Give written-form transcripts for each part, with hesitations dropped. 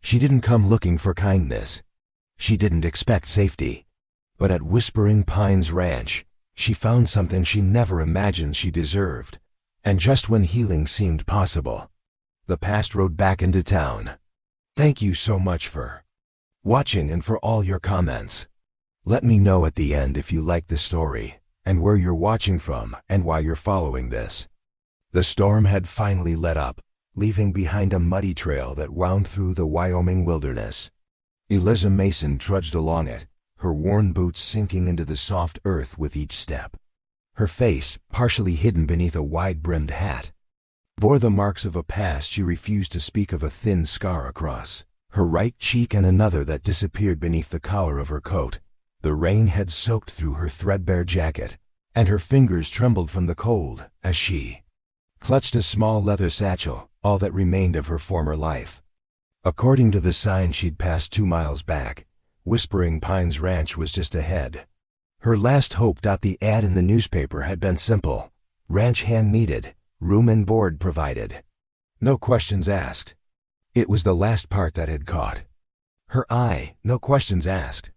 She didn't come looking for kindness. She didn't expect safety. But at Whispering Pines Ranch, she found something she never imagined she deserved. And just when healing seemed possible, the past rode back into town. Thank you so much for watching and for all your comments. Let me know at the end if you like the story, and where you're watching from, and why you're following this. The storm had finally let up, leaving behind a muddy trail that wound through the Wyoming wilderness. Eliza Mason trudged along it, her worn boots sinking into the soft earth with each step. Her face, partially hidden beneath a wide-brimmed hat, bore the marks of a past she refused to speak of, a thin scar across her right cheek and another that disappeared beneath the collar of her coat. The rain had soaked through her threadbare jacket, and her fingers trembled from the cold as she clutched a small leather satchel, all that remained of her former life. According to the sign she'd passed 2 miles back, Whispering Pines Ranch was just ahead. Her last hope. The ad in the newspaper had been simple: ranch hand needed, room and board provided. No questions asked. It was the last part that had caught her eye. No questions asked.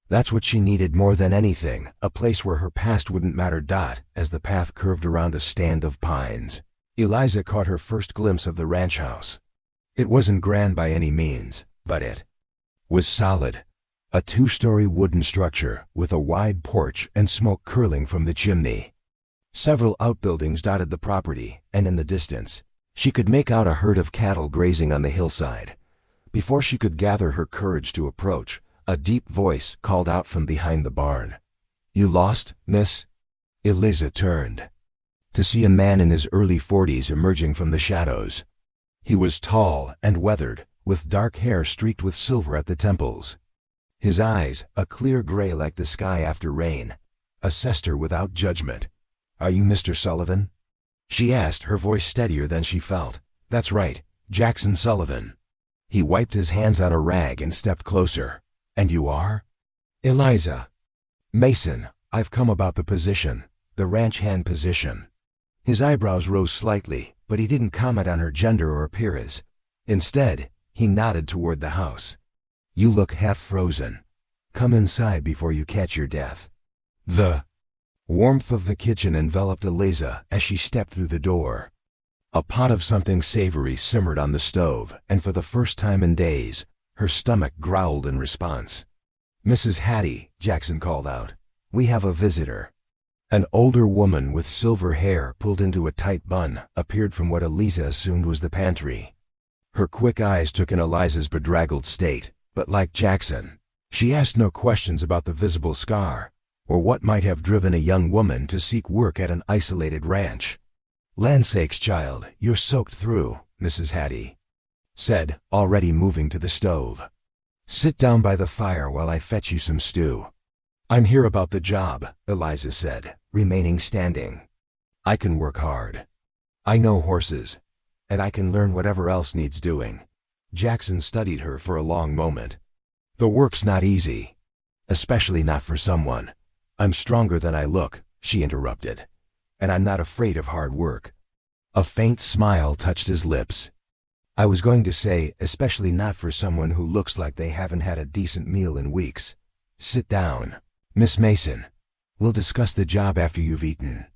That's what she needed more than anything, a place where her past wouldn't matter. As the path curved around a stand of pines, Eliza caught her first glimpse of the ranch house. It wasn't grand by any means, but it was solid. A 2-story wooden structure with a wide porch and smoke curling from the chimney. Several outbuildings dotted the property, and in the distance, she could make out a herd of cattle grazing on the hillside. Before she could gather her courage to approach, a deep voice called out from behind the barn. "You lost, miss?" Eliza turned to see a man in his early 40s emerging from the shadows. He was tall and weathered, with dark hair streaked with silver at the temples. His eyes, a clear gray like the sky after rain, assessed her without judgment. "Are you Mr. Sullivan?" she asked, her voice steadier than she felt. "That's right, Jackson Sullivan." He wiped his hands on a rag and stepped closer. "And you are?" "Eliza Mason. I've come about the position, the ranch hand position." His eyebrows rose slightly, but he didn't comment on her gender or appearance. Instead, he nodded toward the house. "You look half frozen. Come inside before you catch your death." The warmth of the kitchen enveloped Eliza as she stepped through the door. A pot of something savory simmered on the stove, and for the first time in days, her stomach growled in response. "Mrs. Hattie," Jackson called out, "we have a visitor." An older woman with silver hair pulled into a tight bun appeared from what Eliza assumed was the pantry. Her quick eyes took in Eliza's bedraggled state, but like Jackson, she asked no questions about the visible scar, or what might have driven a young woman to seek work at an isolated ranch. "Land sakes, child, you're soaked through," Mrs. Hattie said, already moving to the stove. "Sit down by the fire while I fetch you some stew." "I'm here about the job," Eliza said, remaining standing. "I can work hard. I know horses, and I can learn whatever else needs doing." Jackson studied her for a long moment. "The work's not easy, especially not for someone." "I'm stronger than I look," she interrupted, "and I'm not afraid of hard work." A faint smile touched his lips. "I was going to say, especially not for someone who looks like they haven't had a decent meal in weeks. Sit down, Miss Mason. We'll discuss the job after you've eaten."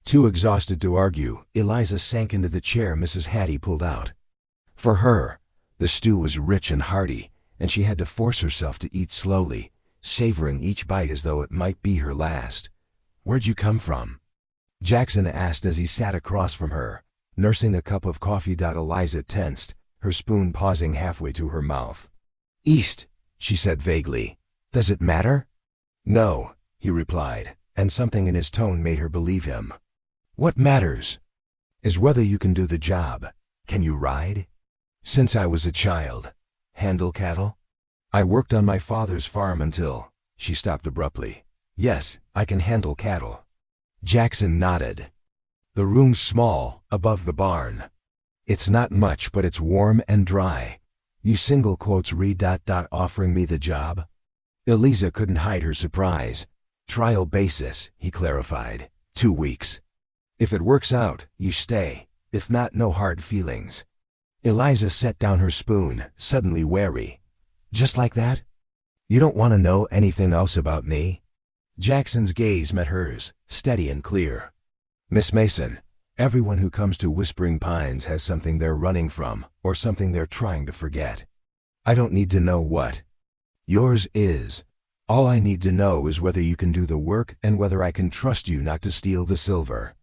Too exhausted to argue, Eliza sank into the chair Mrs. Hattie pulled out. For her, the stew was rich and hearty, and she had to force herself to eat slowly, savoring each bite as though it might be her last. "Where'd you come from?" Jackson asked as he sat across from her, nursing a cup of coffee. Eliza tensed, her spoon pausing halfway to her mouth. "East," she said vaguely. "Does it matter?" "No," he replied, and something in his tone made her believe him. "What matters is whether you can do the job. Can you ride?" "Since I was a child." "Handle cattle?" "I worked on my father's farm until—" She stopped abruptly. "Yes, I can handle cattle." Jackson nodded. "The room's small, above the barn. It's not much, but it's warm and dry. You single quotes read ... offering me the job?" Eliza couldn't hide her surprise. "Trial basis," he clarified. 2 weeks. If it works out, you stay. If not, no hard feelings." Eliza set down her spoon, suddenly wary. Just like that? You don't want to know anything else about me? Jackson's gaze met hers, steady and clear. Miss Mason, everyone who comes to Whispering Pines has something they're running from, or something they're trying to forget. I don't need to know what. Yours is. All I need to know is whether you can do the work and whether I can trust you not to steal the silver.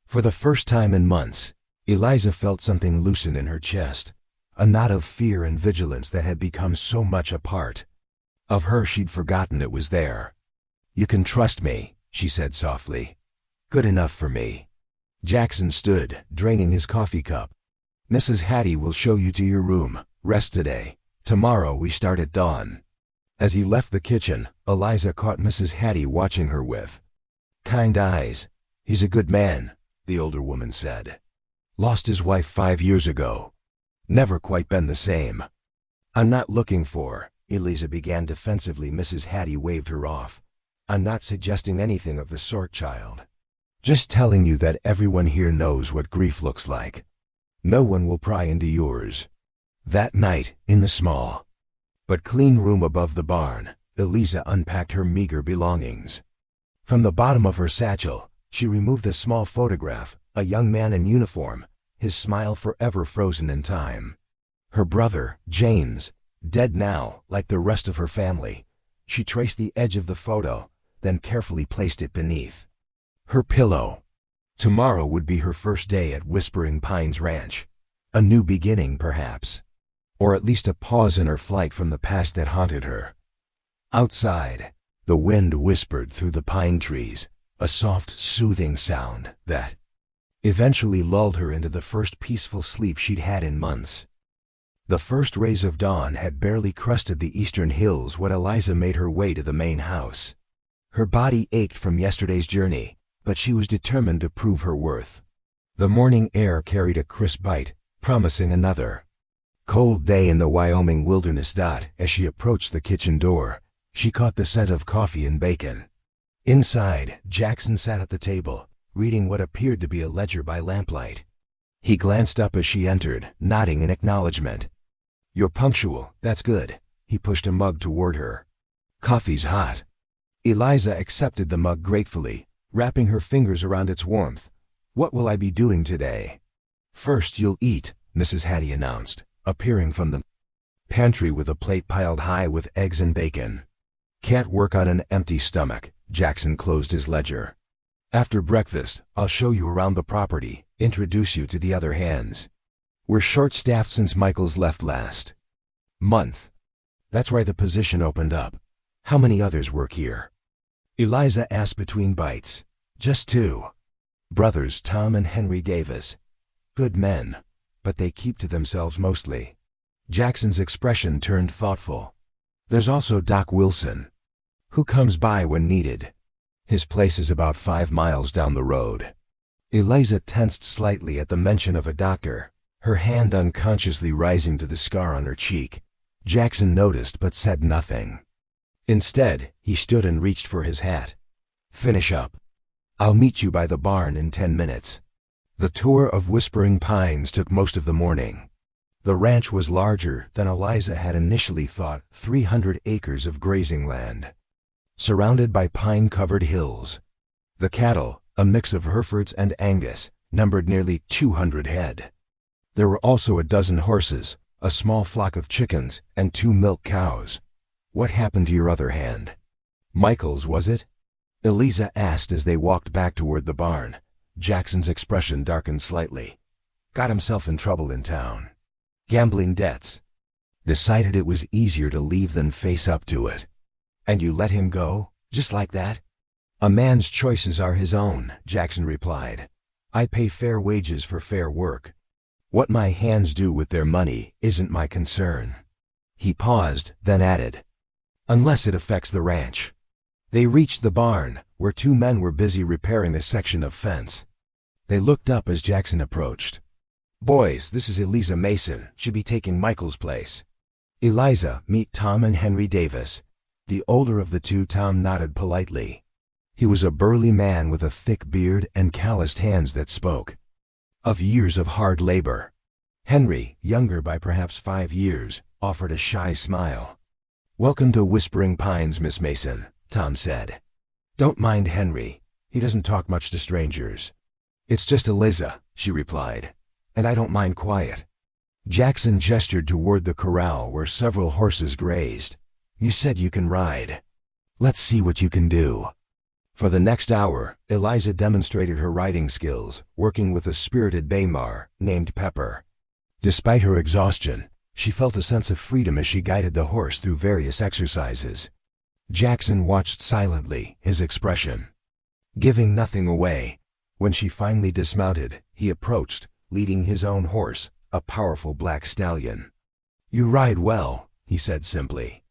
For the first time in months, Eliza felt something loosen in her chest, a knot of fear and vigilance that had become so much a part of her she'd forgotten it was there. You can trust me, she said softly. Good enough for me. Jackson stood, draining his coffee cup. Mrs. Hattie will show you to your room. Rest today. Tomorrow we start at dawn. As he left the kitchen, Eliza caught Mrs. Hattie watching her with kind eyes. He's a good man, the older woman said. Lost his wife 5 years ago. Never quite been the same. I'm not looking for, Eliza began defensively. Mrs. Hattie waved her off. I'm not suggesting anything of the sort, child. Just telling you that everyone here knows what grief looks like. No one will pry into yours. That night, in the small but clean room above the barn, Eliza unpacked her meager belongings. From the bottom of her satchel, she removed a small photograph, a young man in uniform, his smile forever frozen in time. Her brother, James, dead now, like the rest of her family. She traced the edge of the photo, then carefully placed it beneath her pillow. Tomorrow would be her first day at Whispering Pines Ranch. A new beginning, perhaps. Or at least a pause in her flight from the past that haunted her. Outside, the wind whispered through the pine trees, a soft, soothing sound that eventually lulled her into the first peaceful sleep she'd had in months. The first rays of dawn had barely crested the eastern hills when Eliza made her way to the main house. Her body ached from yesterday's journey, but she was determined to prove her worth. The morning air carried a crisp bite, promising another cold day in the Wyoming wilderness. As she approached the kitchen door, she caught the scent of coffee and bacon. Inside, Jackson sat at the table, reading what appeared to be a ledger by lamplight. He glanced up as she entered, nodding in acknowledgement. You're punctual, that's good. He pushed a mug toward her. Coffee's hot. Eliza accepted the mug gratefully, wrapping her fingers around its warmth. What will I be doing today? First you'll eat, Mrs. Hattie announced, appearing from the pantry with a plate piled high with eggs and bacon. Can't work on an empty stomach. Jackson closed his ledger. After breakfast, I'll show you around the property, introduce you to the other hands. We're short-staffed since Michael's left last month. That's why the position opened up. How many others work here? Eliza asked between bites. Just 2. Brothers Tom and Henry Davis. Good men, but they keep to themselves mostly. Jackson's expression turned thoughtful. There's also Doc Wilson, who comes by when needed. His place is about 5 miles down the road. Eliza tensed slightly at the mention of a doctor, her hand unconsciously rising to the scar on her cheek. Jackson noticed but said nothing. Instead, he stood and reached for his hat. Finish up. I'll meet you by the barn in 10 minutes. The tour of Whispering Pines took most of the morning. The ranch was larger than Eliza had initially thought, 300 acres of grazing land, surrounded by pine-covered hills. The cattle, a mix of Herefords and Angus, numbered nearly 200 head. There were also a dozen horses, a small flock of chickens, and 2 milk cows. What happened to your other hand? Michael's, was it? Eliza asked as they walked back toward the barn. Jackson's expression darkened slightly. Got himself in trouble in town. Gambling debts. Decided it was easier to leave than face up to it. And you let him go, just like that? A man's choices are his own, Jackson replied. I pay fair wages for fair work. What my hands do with their money isn't my concern. He paused, then added, unless it affects the ranch. They reached the barn, where 2 men were busy repairing a section of fence. They looked up as Jackson approached. Boys, this is Eliza Mason. She'll be taking Michael's place. Eliza, meet Tom and Henry Davis. The older of the 2, Tom nodded politely. He was a burly man with a thick beard and calloused hands that spoke of years of hard labor. Henry, younger by perhaps 5 years, offered a shy smile. "Welcome to Whispering Pines, Miss Mason," Tom said. "Don't mind Henry. He doesn't talk much to strangers." "It's just Eliza," she replied, "and I don't mind quiet." Jackson gestured toward the corral where several horses grazed. "You said you can ride. Let's see what you can do." For the next hour, Eliza demonstrated her riding skills, working with a spirited bay mare named Pepper. Despite her exhaustion, she felt a sense of freedom as she guided the horse through various exercises. Jackson watched silently, his expression giving nothing away. When she finally dismounted, he approached, leading his own horse, a powerful black stallion. "You ride well," he said simply.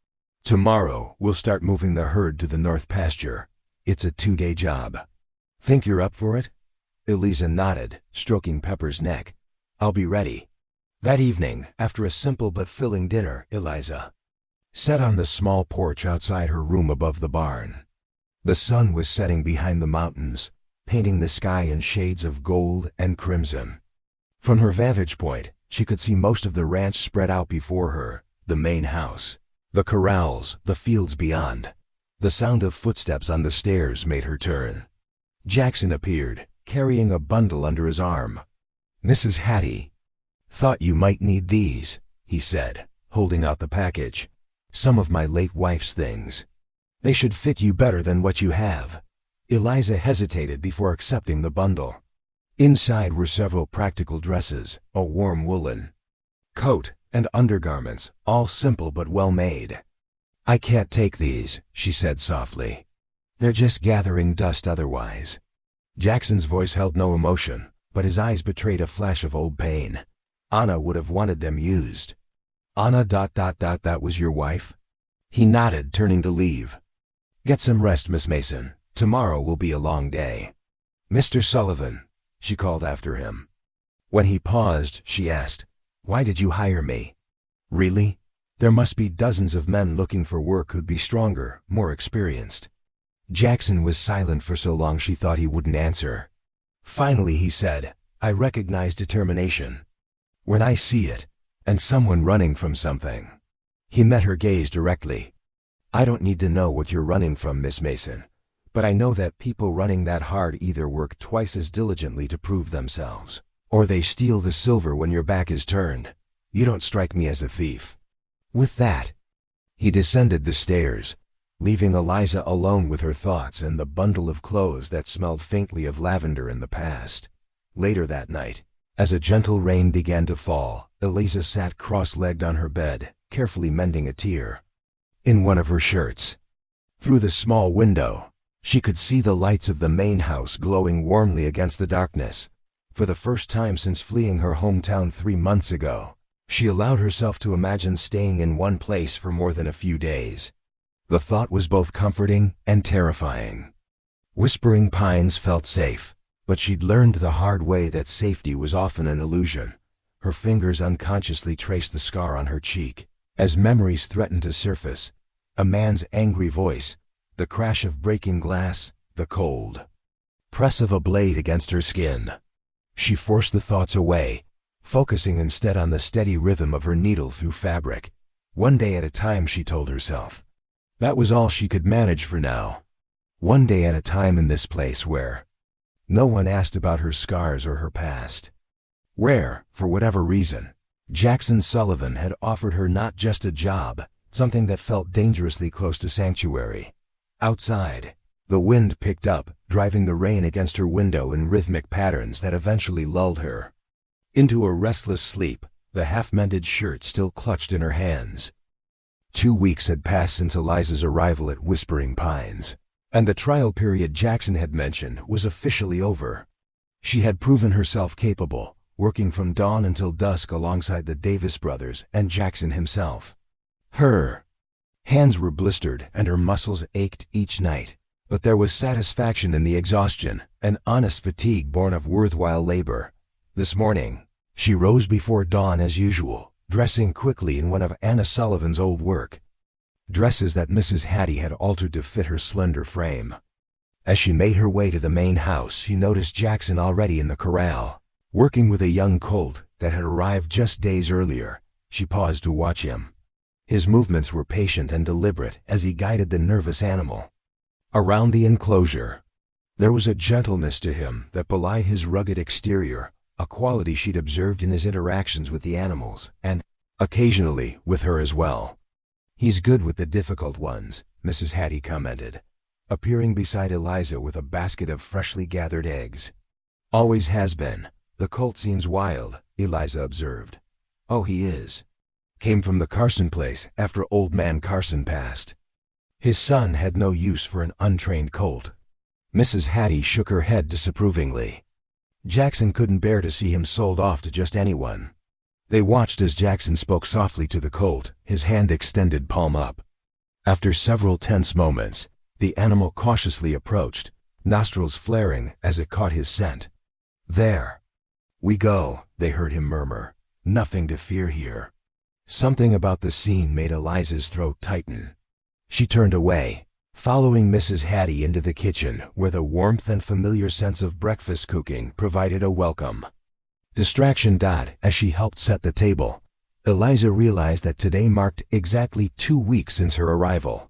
"Tomorrow, we'll start moving the herd to the north pasture. It's a 2-day job. Think you're up for it?" Eliza nodded, stroking Pepper's neck. "I'll be ready." That evening, after a simple but filling dinner, Eliza sat on the small porch outside her room above the barn. The sun was setting behind the mountains, painting the sky in shades of gold and crimson. From her vantage point, she could see most of the ranch spread out before her, the main house, the corrals, the fields beyond. The sound of footsteps on the stairs made her turn. Jackson appeared, carrying a bundle under his arm. "Mrs. Hattie, thought you might need these," he said, holding out the package. "Some of my late wife's things. They should fit you better than what you have." Eliza hesitated before accepting the bundle. Inside were several practical dresses, a warm woolen coat, and undergarments, all simple but well made. "I can't take these," she said softly. "They're just gathering dust otherwise." Jackson's voice held no emotion, but his eyes betrayed a flash of old pain. "Anna would have wanted them used." "Anna ... that was your wife?" He nodded, turning to leave. "Get some rest, Miss Mason. Tomorrow will be a long day." "Mr. Sullivan," she called after him. When he paused, she asked, "Why did you hire me?" "Really? There must be dozens of men looking for work who'd be stronger, more experienced." Jackson was silent for so long she thought he wouldn't answer. Finally he said, "I recognize determination when I see it, and someone running from something." He met her gaze directly. "I don't need to know what you're running from, Miss Mason, but I know that people running that hard either work twice as diligently to prove themselves, or they steal the silver when your back is turned. You don't strike me as a thief." With that, he descended the stairs, leaving Eliza alone with her thoughts and the bundle of clothes that smelled faintly of lavender in the past. Later that night, as a gentle rain began to fall, Eliza sat cross-legged on her bed, carefully mending a tear in one of her shirts. Through the small window, she could see the lights of the main house glowing warmly against the darkness. For the first time since fleeing her hometown 3 months ago, she allowed herself to imagine staying in one place for more than a few days. The thought was both comforting and terrifying. Whispering Pines felt safe, but she'd learned the hard way that safety was often an illusion. Her fingers unconsciously traced the scar on her cheek. As memories threatened to surface, a man's angry voice, the crash of breaking glass, the cold press of a blade against her skin. She forced the thoughts away, focusing instead on the steady rhythm of her needle through fabric. One day at a time, she told herself. That was all she could manage for now. One day at a time in this place where no one asked about her scars or her past. Where, for whatever reason, Jackson Sullivan had offered her not just a job, something that felt dangerously close to sanctuary. Outside, the wind picked up, driving the rain against her window in rhythmic patterns that eventually lulled her into a restless sleep, the half-mended shirt still clutched in her hands. 2 weeks had passed since Eliza's arrival at Whispering Pines, and the trial period Jackson had mentioned was officially over. She had proven herself capable, working from dawn until dusk alongside the Davis brothers and Jackson himself. Her hands were blistered and her muscles ached each night, but there was satisfaction in the exhaustion, an honest fatigue born of worthwhile labor. This morning, she rose before dawn as usual, dressing quickly in one of Anna Sullivan's old work dresses that Mrs. Hattie had altered to fit her slender frame. As she made her way to the main house, she noticed Jackson already in the corral, working with a young colt that had arrived just days earlier. She paused to watch him. His movements were patient and deliberate as he guided the nervous animal around the enclosure. There was a gentleness to him that belied his rugged exterior, a quality she'd observed in his interactions with the animals, and, occasionally, with her as well. "He's good with the difficult ones," Mrs. Hattie commented, appearing beside Eliza with a basket of freshly gathered eggs. "Always has been. The colt seems wild," Eliza observed. "Oh, he is. Came from the Carson place after old man Carson passed. His son had no use for an untrained colt." Mrs. Hattie shook her head disapprovingly. Jackson couldn't bear to see him sold off to just anyone. They watched as Jackson spoke softly to the colt, his hand extended palm up. After several tense moments, the animal cautiously approached, nostrils flaring as it caught his scent. "There we go," they heard him murmur. "Nothing to fear here." Something about the scene made Eliza's throat tighten. She turned away, following Mrs. Hattie into the kitchen where the warmth and familiar sense of breakfast cooking provided a welcome distraction. As she helped set the table, Eliza realized that today marked exactly 2 weeks since her arrival.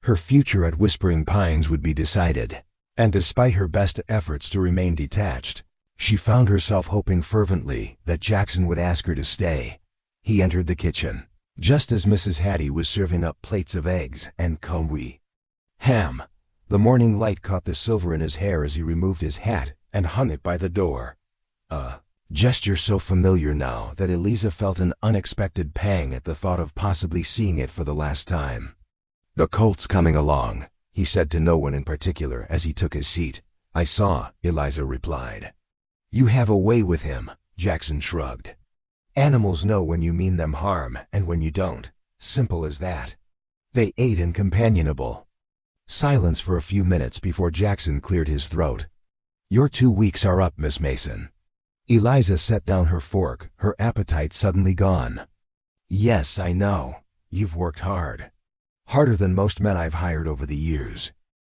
Her future at Whispering Pines would be decided, and despite her best efforts to remain detached, she found herself hoping fervently that Jackson would ask her to stay. He entered the kitchen just as Mrs. Hattie was serving up plates of eggs and combi ham. The morning light caught the silver in his hair as he removed his hat and hung it by the door. A gesture so familiar now that Eliza felt an unexpected pang at the thought of possibly seeing it for the last time. "The colt's coming along," he said to no one in particular as he took his seat. "I saw," Eliza replied. "You have a way with him," Jackson shrugged. "Animals know when you mean them harm and when you don't. Simple as that." They ate in companionable silence for a few minutes before Jackson cleared his throat. "Your 2 weeks are up, Miss Mason." Eliza set down her fork, her appetite suddenly gone. "Yes, I know. You've worked hard. Harder than most men I've hired over the years."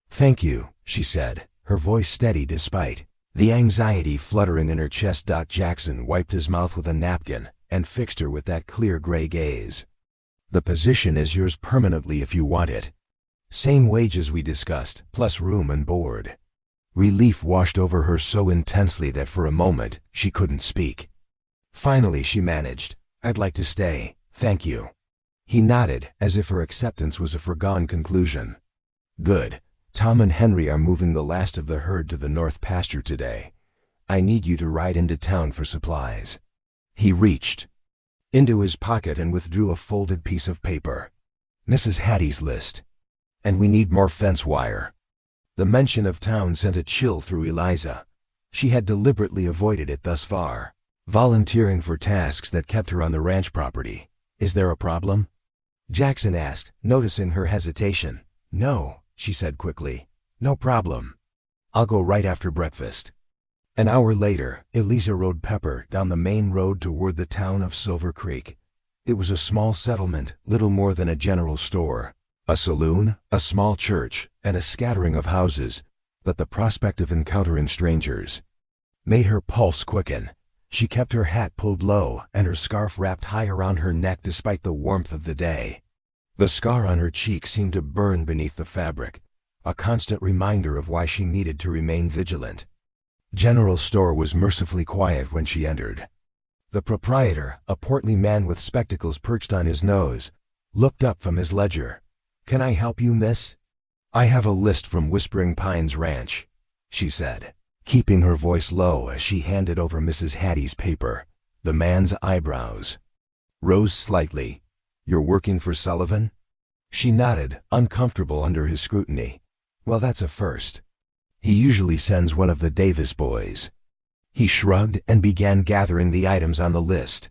"Thank you," she said, her voice steady despite the anxiety fluttering in her chest. Jackson wiped his mouth with a napkin and fixed her with that clear gray gaze. "The position is yours permanently if you want it. Same wages we discussed, plus room and board." Relief washed over her so intensely that for a moment she couldn't speak. Finally she managed, "I'd like to stay, thank you." He nodded, as if her acceptance was a foregone conclusion. "Good. Tom and Henry are moving the last of the herd to the north pasture today. I need you to ride into town for supplies." He reached into his pocket and withdrew a folded piece of paper. "Mrs. Hattie's list. And we need more fence wire." The mention of town sent a chill through Eliza. She had deliberately avoided it thus far, volunteering for tasks that kept her on the ranch property. "Is there a problem?" Jackson asked, noticing her hesitation. "No," she said quickly. "No problem. I'll go right after breakfast." An hour later, Eliza rode Pepper down the main road toward the town of Silver Creek. It was a small settlement, little more than a general store, a saloon, a small church, and a scattering of houses, but the prospect of encountering strangers made her pulse quicken. She kept her hat pulled low and her scarf wrapped high around her neck despite the warmth of the day. The scar on her cheek seemed to burn beneath the fabric, a constant reminder of why she needed to remain vigilant. General store was mercifully quiet when she entered. The proprietor, a portly man with spectacles perched on his nose, looked up from his ledger. "Can I help you, miss?" "I have a list from Whispering Pines Ranch," she said, keeping her voice low as she handed over Mrs. Hattie's paper. The man's eyebrows rose slightly. "You're working for Sullivan?" She nodded, uncomfortable under his scrutiny. "Well, that's a first. He usually sends one of the Davis boys." He shrugged and began gathering the items on the list.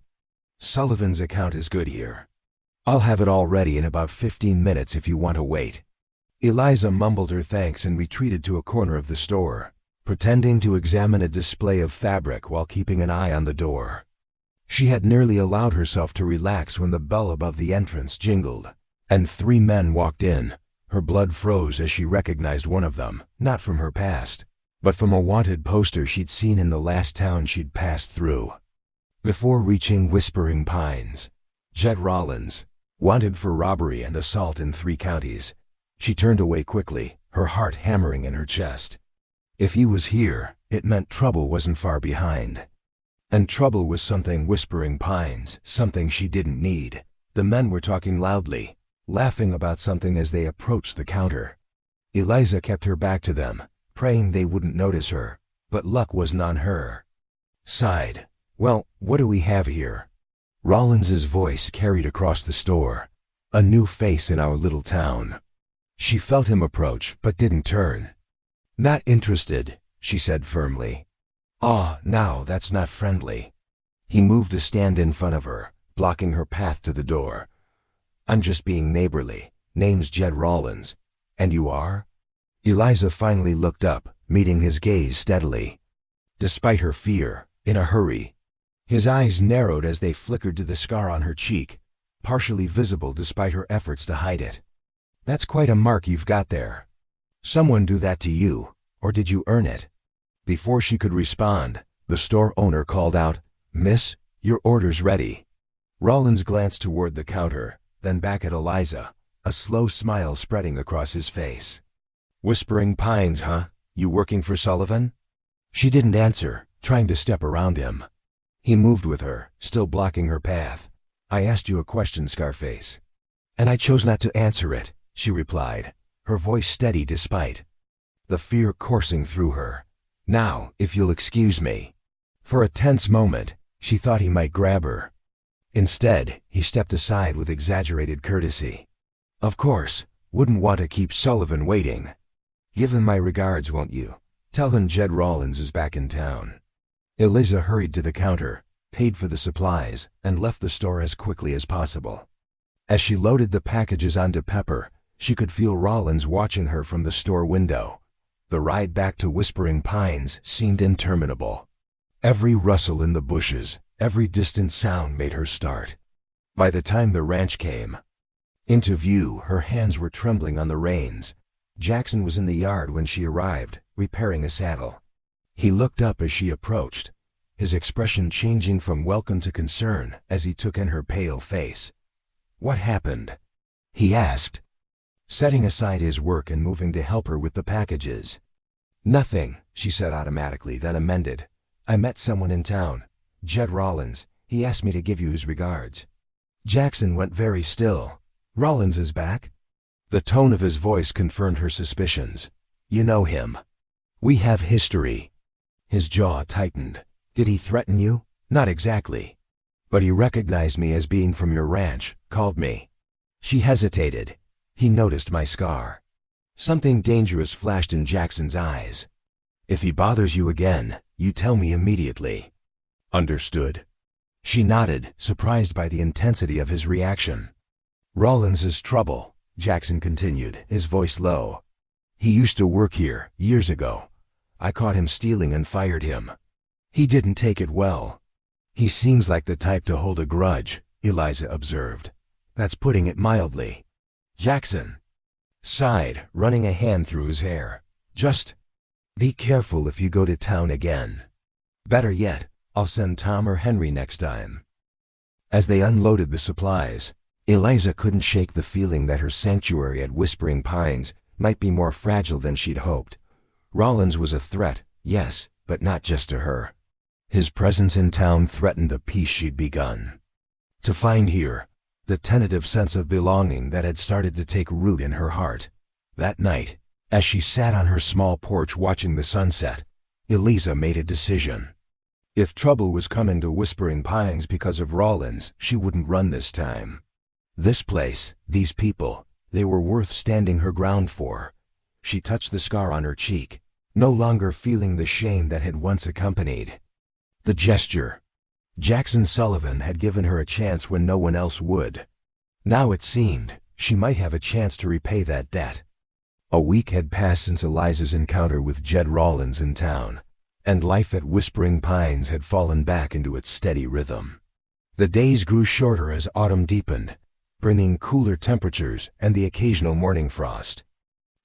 "Sullivan's account is good here. I'll have it all ready in about 15 minutes if you want to wait." Eliza mumbled her thanks and retreated to a corner of the store, pretending to examine a display of fabric while keeping an eye on the door. She had nearly allowed herself to relax when the bell above the entrance jingled, and 3 men walked in. Her blood froze as she recognized one of them, not from her past, but from a wanted poster she'd seen in the last town she'd passed through. Before reaching Whispering Pines, Jed Rollins, wanted for robbery and assault in 3 counties. She turned away quickly, her heart hammering in her chest. If he was here, it meant trouble wasn't far behind. And trouble was something Whispering Pines, something she didn't need. The men were talking loudly, laughing about something as they approached the counter. Eliza kept her back to them, praying they wouldn't notice her, but luck wasn't on her side. "Well, what do we have here?" Rollins's voice carried across the store. "A new face in our little town." She felt him approach, but didn't turn. "Not interested," she said firmly. "Ah, now that's not friendly." He moved to stand in front of her, blocking her path to the door. "I'm just being neighborly. Name's Jed Rollins. And you are?" Eliza finally looked up, meeting his gaze steadily. Despite her fear, in a hurry. His eyes narrowed as they flickered to the scar on her cheek, partially visible despite her efforts to hide it. "That's quite a mark you've got there. Someone do that to you, or did you earn it?" Before she could respond, the store owner called out, "Miss, your order's ready." Rollins glanced toward the counter, then back at Eliza, a slow smile spreading across his face. "Whispering Pines, huh? You working for Sullivan?" She didn't answer, trying to step around him. He moved with her, still blocking her path. "I asked you a question, Scarface." "And I chose not to answer it," she replied, her voice steady despite the fear coursing through her. "Now, if you'll excuse me." For a tense moment, she thought he might grab her. Instead, he stepped aside with exaggerated courtesy. "Of course, wouldn't want to keep Sullivan waiting. Give him my regards, won't you? Tell him Jed Rollins is back in town." Eliza hurried to the counter, paid for the supplies, and left the store as quickly as possible. As she loaded the packages onto Pepper, she could feel Rollins watching her from the store window. The ride back to Whispering Pines seemed interminable. Every rustle in the bushes, every distant sound made her start. By the time the ranch came into view, her hands were trembling on the reins. Jackson was in the yard when she arrived, repairing a saddle. He looked up as she approached, his expression changing from welcome to concern as he took in her pale face. "What happened?" he asked, setting aside his work and moving to help her with the packages. "Nothing," she said automatically, then amended. "I met someone in town, Jed Rollins. He asked me to give you his regards." Jackson went very still. "Rollins is back?" The tone of his voice confirmed her suspicions. "You know him. We have history." His jaw tightened. "Did he threaten you?" "Not exactly. But he recognized me as being from your ranch, called me." She hesitated. He noticed my scar. Something dangerous flashed in Jackson's eyes. "If he bothers you again, you tell me immediately." "Understood." She nodded, surprised by the intensity of his reaction. "Rollins is trouble," Jackson continued, his voice low. "He used to work here, years ago. I caught him stealing and fired him. He didn't take it well." "He seems like the type to hold a grudge," Eliza observed. "That's putting it mildly." Jackson sighed, running a hand through his hair. "Just be careful if you go to town again. Better yet, I'll send Tom or Henry next time." As they unloaded the supplies, Eliza couldn't shake the feeling that her sanctuary at Whispering Pines might be more fragile than she'd hoped. Rollins was a threat, yes, but not just to her. His presence in town threatened the peace she'd begun to find here, the tentative sense of belonging that had started to take root in her heart. That night, as she sat on her small porch watching the sunset, Eliza made a decision. If trouble was coming to Whispering Pines because of Rollins, she wouldn't run this time. This place, these people, they were worth standing her ground for. She touched the scar on her cheek, no longer feeling the shame that had once accompanied the gesture. Jackson Sullivan had given her a chance when no one else would. Now it seemed she might have a chance to repay that debt. A week had passed since Eliza's encounter with Jed Rollins in town, and life at Whispering Pines had fallen back into its steady rhythm. The days grew shorter as autumn deepened, bringing cooler temperatures and the occasional morning frost.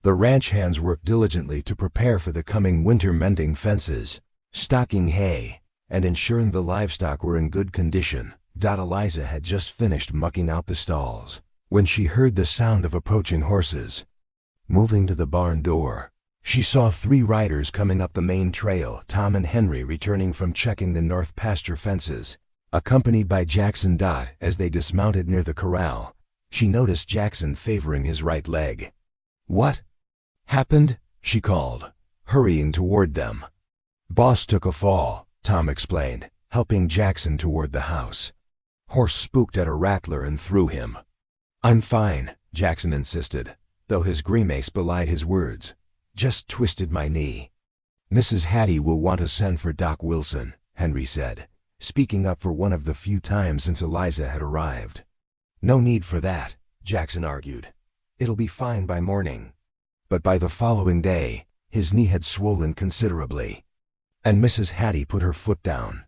The ranch hands worked diligently to prepare for the coming winter, mending fences, stocking hay, and ensuring the livestock were in good condition. Eliza had just finished mucking out the stalls when she heard the sound of approaching horses. Moving to the barn door, she saw 3 riders coming up the main trail, Tom and Henry returning from checking the north pasture fences, accompanied by Jackson. As they dismounted near the corral, she noticed Jackson favoring his right leg. "What happened?" she called, hurrying toward them. "Boss took a fall," Tom explained, helping Jackson toward the house. "Horse spooked at a rattler and threw him." "I'm fine," Jackson insisted, though his grimace belied his words. "Just twisted my knee." "Mrs. Hattie will want to send for Doc Wilson," Henry said, speaking up for one of the few times since Eliza had arrived. "No need for that," Jackson argued. "It'll be fine by morning." But by the following day, his knee had swollen considerably, and Mrs. Hattie put her foot down.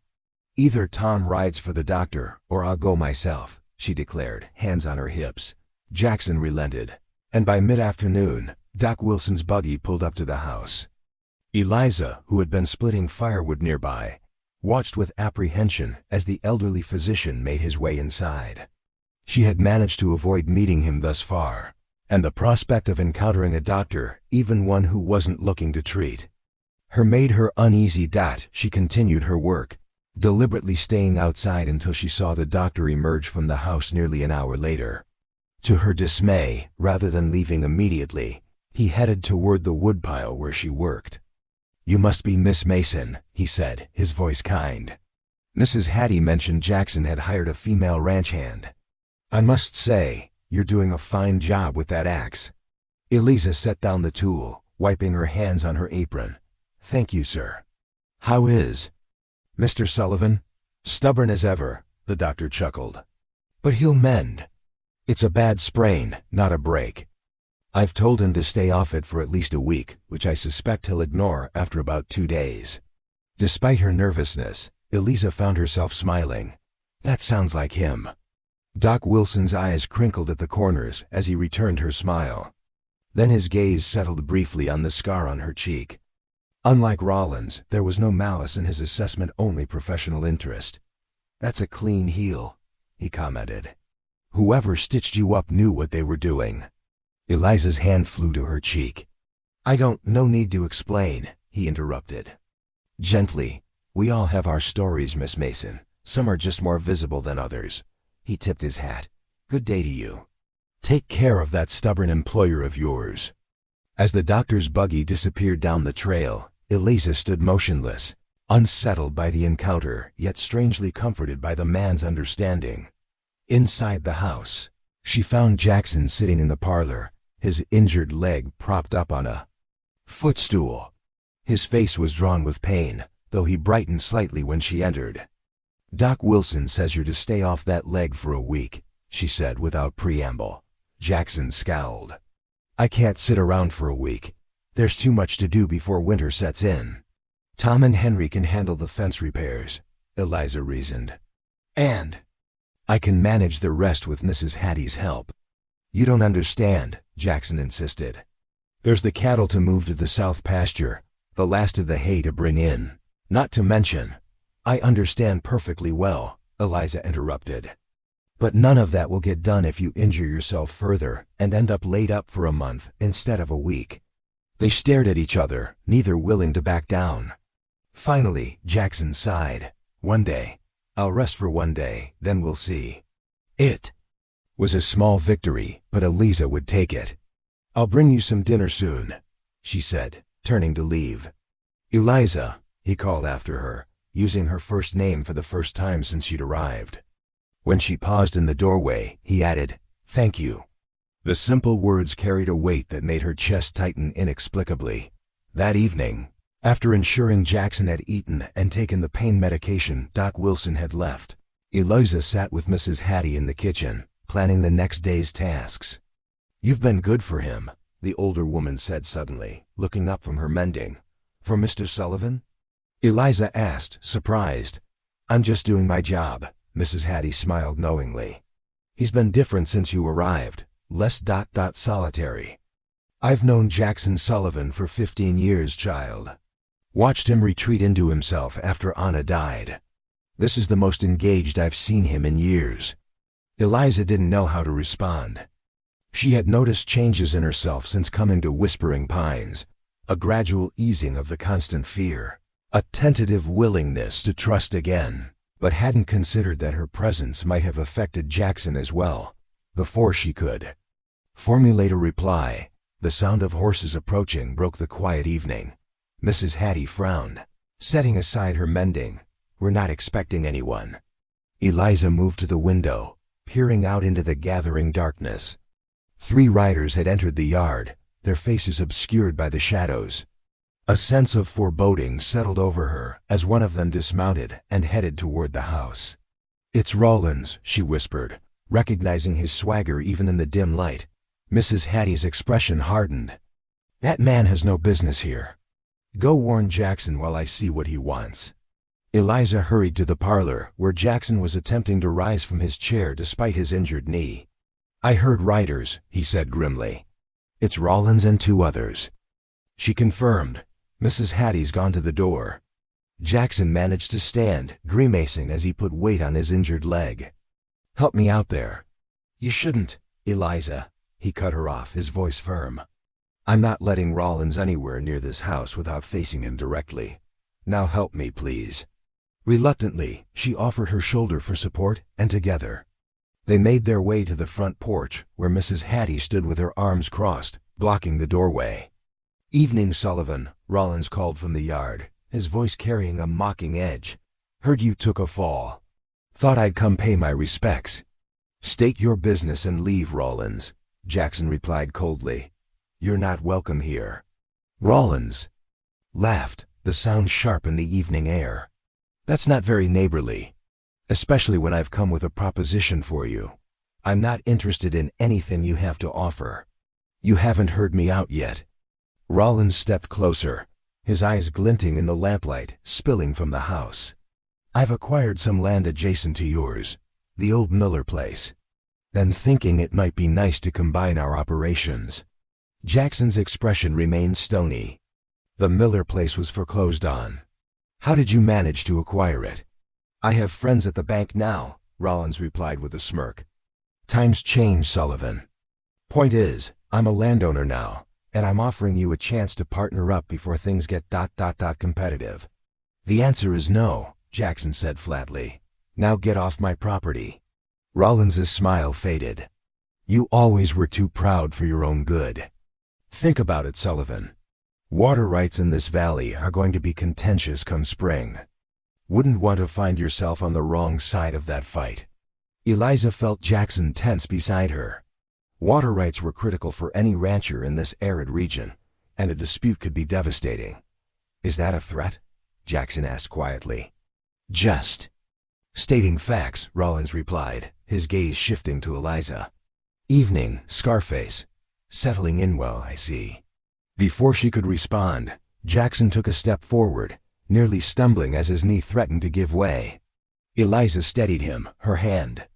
"Either Tom rides for the doctor, or I'll go myself," she declared, hands on her hips. Jackson relented, and by mid-afternoon, Doc Wilson's buggy pulled up to the house. Eliza, who had been splitting firewood nearby, watched with apprehension as the elderly physician made his way inside. She had managed to avoid meeting him thus far, and the prospect of encountering a doctor, even one who wasn't looking to treat her, made her uneasy. She continued her work, deliberately staying outside until she saw the doctor emerge from the house nearly an hour later. To her dismay, rather than leaving immediately, he headed toward the woodpile where she worked. "You must be Miss Mason," he said, his voice kind. Mrs. Hattie mentioned Jackson had hired a female ranch hand. "I must say, you're doing a fine job with that axe." Eliza set down the tool, wiping her hands on her apron. "Thank you, sir." "How is Mr. Sullivan?" "Stubborn as ever," the doctor chuckled. "But he'll mend. It's a bad sprain, not a break. I've told him to stay off it for at least a week, which I suspect he'll ignore after about 2 days." Despite her nervousness, Eliza found herself smiling. "That sounds like him." Doc Wilson's eyes crinkled at the corners as he returned her smile. Then his gaze settled briefly on the scar on her cheek. Unlike Rollins, there was no malice in his assessment, only professional interest. "That's a clean heal," he commented. "Whoever stitched you up knew what they were doing." Eliza's hand flew to her cheek. No need to explain," he interrupted. Gently, "We all have our stories, Miss Mason. Some are just more visible than others." He tipped his hat. "Good day to you. Take care of that stubborn employer of yours." As the doctor's buggy disappeared down the trail, Eliza stood motionless, unsettled by the encounter, yet strangely comforted by the man's understanding. Inside the house, she found Jackson sitting in the parlor, his injured leg propped up on a footstool. His face was drawn with pain, though he brightened slightly when she entered. "Doc Wilson says you're to stay off that leg for a week," she said without preamble. Jackson scowled. "I can't sit around for a week. There's too much to do before winter sets in. Tom and Henry can handle the fence repairs," Eliza reasoned. "And I can manage the rest with Mrs. Hattie's help." "You don't understand," Jackson insisted. "There's the cattle to move to the south pasture, the last of the hay to bring in. Not to mention—" "I understand perfectly well," Eliza interrupted. "But none of that will get done if you injure yourself further and end up laid up for a month instead of a week." They stared at each other, neither willing to back down. Finally, Jackson sighed. "One day. I'll rest for 1 day, then we'll see." It was a small victory, but Eliza would take it. "I'll bring you some dinner soon," she said, turning to leave. "Eliza," he called after her, using her first name for the first time since she'd arrived. When she paused in the doorway, he added, "Thank you." The simple words carried a weight that made her chest tighten inexplicably. That evening, after ensuring Jackson had eaten and taken the pain medication, Doc Wilson had left. Eliza sat with Mrs. Hattie in the kitchen, planning the next day's tasks. "You've been good for him," the older woman said suddenly, looking up from her mending. "For Mr. Sullivan?" Eliza asked, surprised. "I'm just doing my job," Mrs. Hattie smiled knowingly. "He's been different since you arrived, less solitary." "I've known Jackson Sullivan for 15 years, child." Watched him retreat into himself after Anna died. This is the most engaged I've seen him in years. Eliza didn't know how to respond. She had noticed changes in herself since coming to Whispering Pines, a gradual easing of the constant fear, a tentative willingness to trust again, but hadn't considered that her presence might have affected Jackson as well. Before she could formulate a reply, the sound of horses approaching broke the quiet evening. Mrs. Hattie frowned, setting aside her mending. "We're not expecting anyone." Eliza moved to the window, peering out into the gathering darkness. 3 riders had entered the yard, their faces obscured by the shadows. A sense of foreboding settled over her as one of them dismounted and headed toward the house. "It's Rollins," she whispered, recognizing his swagger even in the dim light. Mrs. Hattie's expression hardened. "That man has no business here. Go warn Jackson while I see what he wants." Eliza hurried to the parlor, where Jackson was attempting to rise from his chair despite his injured knee. "I heard riders," he said grimly. "It's Rollins and 2 others." She confirmed. "Mrs. Hattie's gone to the door." Jackson managed to stand, grimacing as he put weight on his injured leg. "Help me out there." "You shouldn't, Eliza," he cut her off, his voice firm. "I'm not letting Rollins anywhere near this house without facing him directly. Now help me, please." Reluctantly, she offered her shoulder for support, and together they made their way to the front porch, where Mrs. Hattie stood with her arms crossed, blocking the doorway. "Evening, Sullivan," Rollins called from the yard, his voice carrying a mocking edge. "Heard you took a fall. Thought I'd come pay my respects." "State your business and leave, Rollins," Jackson replied coldly. "You're not welcome here." Rollins laughed, the sound sharp in the evening air. "That's not very neighborly, especially when I've come with a proposition for you. I'm not interested in anything you have to offer. You haven't heard me out yet." Rollins stepped closer, his eyes glinting in the lamplight spilling from the house. "I've acquired some land adjacent to yours, the old Miller place. Then thinking it might be nice to combine our operations." Jackson's expression remained stony. "The Miller place was foreclosed on. How did you manage to acquire it?" "I have friends at the bank now," Rollins replied with a smirk. "Times change, Sullivan. Point is, I'm a landowner now, and I'm offering you a chance to partner up before things get competitive." "The answer is no," Jackson said flatly. "Now get off my property." Rollins's smile faded. "You always were too proud for your own good. Think about it, Sullivan. Water rights in this valley are going to be contentious come spring. Wouldn't want to find yourself on the wrong side of that fight." Eliza felt Jackson tense beside her. Water rights were critical for any rancher in this arid region, and a dispute could be devastating. "Is that a threat?" Jackson asked quietly. "Just stating facts," Rollins replied, his gaze shifting to Eliza. "Evening, Scarface. Settling in well, I see." Before she could respond, Jackson took a step forward, nearly stumbling as his knee threatened to give way. Eliza steadied him, her hand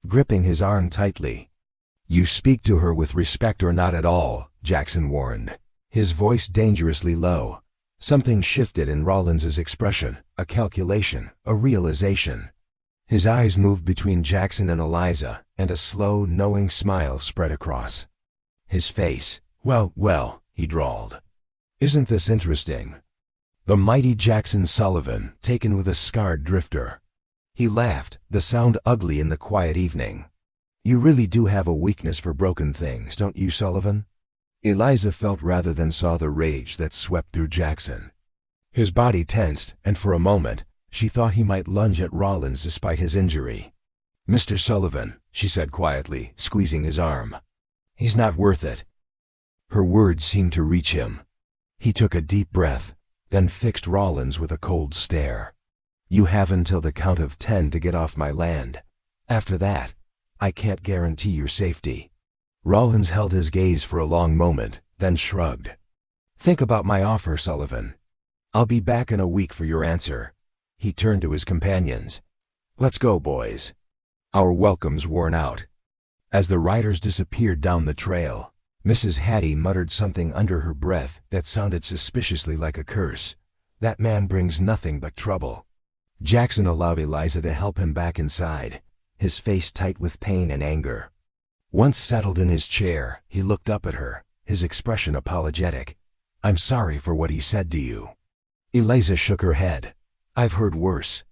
gripping his arm tightly. "You speak to her with respect or not at all," Jackson warned, his voice dangerously low. Something shifted in Rollins's expression, a calculation, a realization. His eyes moved between Jackson and Eliza, and a slow, knowing smile spread across his face. Well, he drawled. "Isn't this interesting?" The mighty Jackson Sullivan, taken with a scarred drifter. He laughed, the sound ugly in the quiet evening. "You really do have a weakness for broken things, don't you, Sullivan?" Eliza felt rather than saw the rage that swept through Jackson. His body tensed, and for a moment, she thought he might lunge at Rollins despite his injury. "Mr. Sullivan," she said quietly, squeezing his arm. "He's not worth it." Her words seemed to reach him. He took a deep breath, then fixed Rollins with a cold stare. "You have until the count of 10 to get off my land. After that, I can't guarantee your safety." Rollins held his gaze for a long moment, then shrugged. "Think about my offer, Sullivan. I'll be back in a week for your answer." He turned to his companions. "Let's go, boys. Our welcome's worn out." As the riders disappeared down the trail, Mrs. Hattie muttered something under her breath that sounded suspiciously like a curse. That man brings nothing but trouble. Jackson allowed Eliza to help him back inside, his face tight with pain and anger. Once settled in his chair, he looked up at her, his expression apologetic. "I'm sorry for what he said to you." Eliza shook her head. "I've heard worse."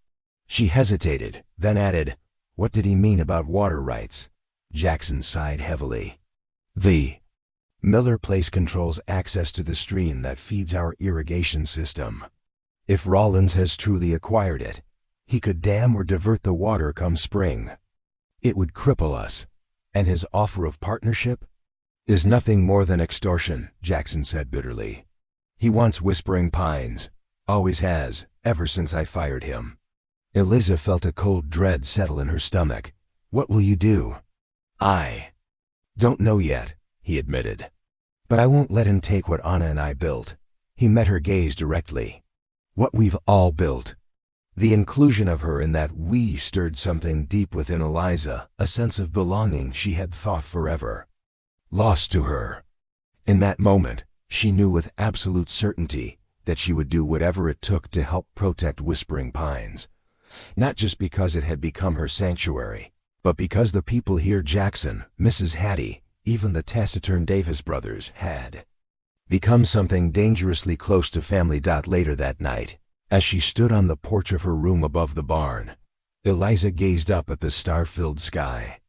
She hesitated, then added, "What did he mean about water rights?" Jackson sighed heavily. "The Miller Place controls access to the stream that feeds our irrigation system. If Rollins has truly acquired it, he could dam or divert the water come spring. It would cripple us. And his offer of partnership is nothing more than extortion," Jackson said bitterly. "He wants Whispering Pines. Always has, ever since I fired him." Eliza felt a cold dread settle in her stomach. "What will you do?" "I don't know yet," he admitted. "But I won't let him take what Anna and I built." He met her gaze directly. "What we've all built." The inclusion of her in that "we" stirred something deep within Eliza, a sense of belonging she had thought forever lost to her. In that moment, she knew with absolute certainty that she would do whatever it took to help protect Whispering Pines. Not just because it had become her sanctuary, but because the people here, Jackson, Mrs. Hattie, even the taciturn Davis brothers, had become something dangerously close to family. Later that night, as she stood on the porch of her room above the barn, Eliza gazed up at the star-filled sky.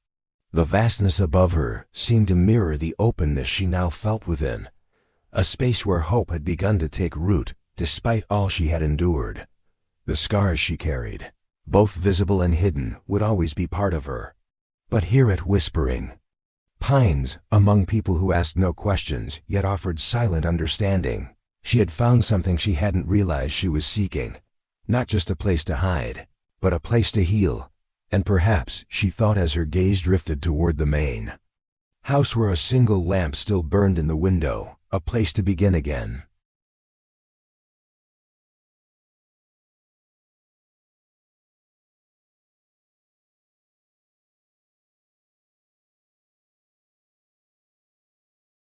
The vastness above her seemed to mirror the openness she now felt within, a space where hope had begun to take root despite all she had endured. The scars she carried, both visible and hidden, would always be part of her. But here at Whispering Pines, among people who asked no questions yet offered silent understanding, she had found something she hadn't realized she was seeking. Not just a place to hide, but a place to heal. And perhaps, she thought as her gaze drifted toward the main house where a single lamp still burned in the window, a place to begin again.